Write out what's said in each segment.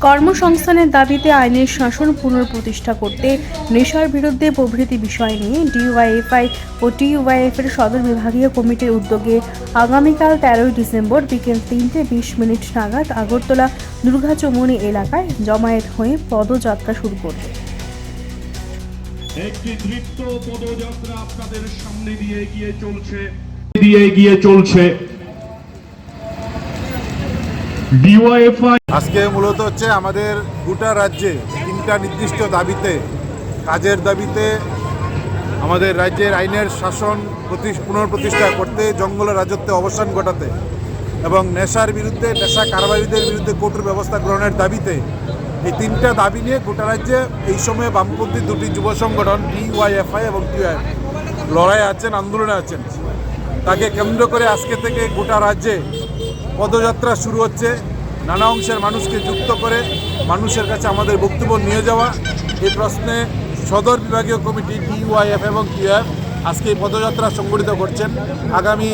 কর্মসংস্থানের দাবিতে আইনের শাসন পুনঃপ্রতিষ্ঠা করতে নেশার বিরুদ্ধে প্রভৃতি বিষয় নিয়ে ডিওয়াইএফআই ও টিওয়াইএফ এর সদর বিভাগীয় কমিটির উদ্যোগে আগামীকাল 13 ডিসেম্বর বিকেল 3:20 নাগাদ আগরতলা দুর্গাচৌমুহনী এলাকায় জমায়েত হয়ে পদযাত্রা শুরু করবে। একটি দৃপ্ত পদযাত্রা আপনাদের সামনে দিয়ে এগিয়ে চলছে ডিওয়াইএফআই। আজকে মূলত হচ্ছে আমাদের গোটা রাজ্যে তিনটা নির্দিষ্ট দাবিতে, কাজের দাবিতে, আমাদের রাজ্যের আইনের শাসন পুনঃপ্রতিষ্ঠা করতে, জঙ্গলের রাজত্বে অবসান ঘটাতে এবং নেশার বিরুদ্ধে, নেশা কারবারিদের বিরুদ্ধে কঠোর ব্যবস্থা গ্রহণের দাবিতে, এই তিনটা দাবি নিয়ে গোটা রাজ্যে এই সময়ে বামপন্থী দুটি যুব সংগঠন ডিওয়াইএফআই এবং টিওআইএফ লড়াই আছেন, আন্দোলনে আছেন। তাকে কেন্দ্র করে আজকে থেকে গোটা রাজ্যে পদযাত্রা শুরু হচ্ছে। নানা অংশের মানুষকে যুক্ত করে মানুষের কাছে আমাদের বক্তব্য নিয়ে যাওয়া, এই প্রশ্নে সদর বিভাগীয় কমিটি ডিওয়াইএফ এবং টিওএফ আজকে এই পদযাত্রা সংগঠিত করছেন। আগামী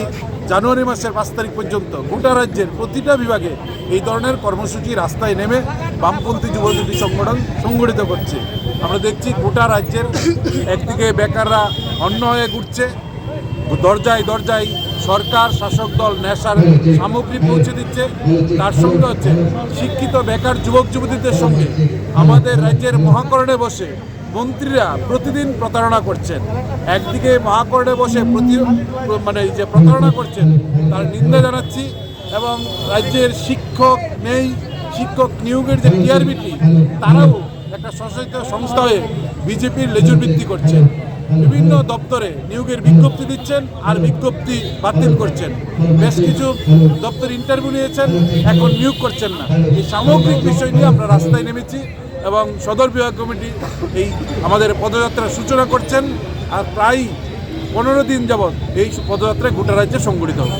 জানুয়ারি মাসের 5 তারিখ পর্যন্ত গোটা রাজ্যের প্রতিটা বিভাগে এই ধরনের কর্মসূচি রাস্তায় নেমে বামপন্থী যুবদী সংগঠন সংগঠিত করছে। আমরা দেখছি গোটা রাজ্যের একদিকে বেকাররা অন্য হয়ে ঘুরছে, দরজায় দরজায় সরকার শাসক দল নেশার সামগ্রী পৌঁছে দিচ্ছে। তার সঙ্গে হচ্ছে শিক্ষিত বেকার যুবক যুবতীদের সঙ্গে আমাদের রাজ্যের মহাকরণে বসে মন্ত্রীরা প্রতিদিন প্রতারণা করছেন। একদিকে মহাকরণে বসে যে প্রতারণা করছেন তার নিন্দা জানাচ্ছি, এবং রাজ্যের শিক্ষক নিয়োগের যে টিআরবিটি, তারাও একটা স্বশাসিত সংস্থা হয়ে বিজেপির লেজুরবৃত্তি করছেন। বিভিন্ন দপ্তরে নিয়োগের বিজ্ঞপ্তি দিচ্ছেন আর বিজ্ঞপ্তি বাতিল করছেন। বেশ কিছু দপ্তর ইন্টারভিউ নিয়েছেন, এখন নিয়োগ করছেন না। এই সামগ্রিক বিষয় নিয়ে আমরা রাস্তায় নেমেছি এবং সদর বিভাগ কমিটি এই আমাদের পদযাত্রার সূচনা করছেন। আর প্রায় 15 দিন যাবৎ এই পদযাত্রা গোটা রাজ্যে সংগঠিত হবে।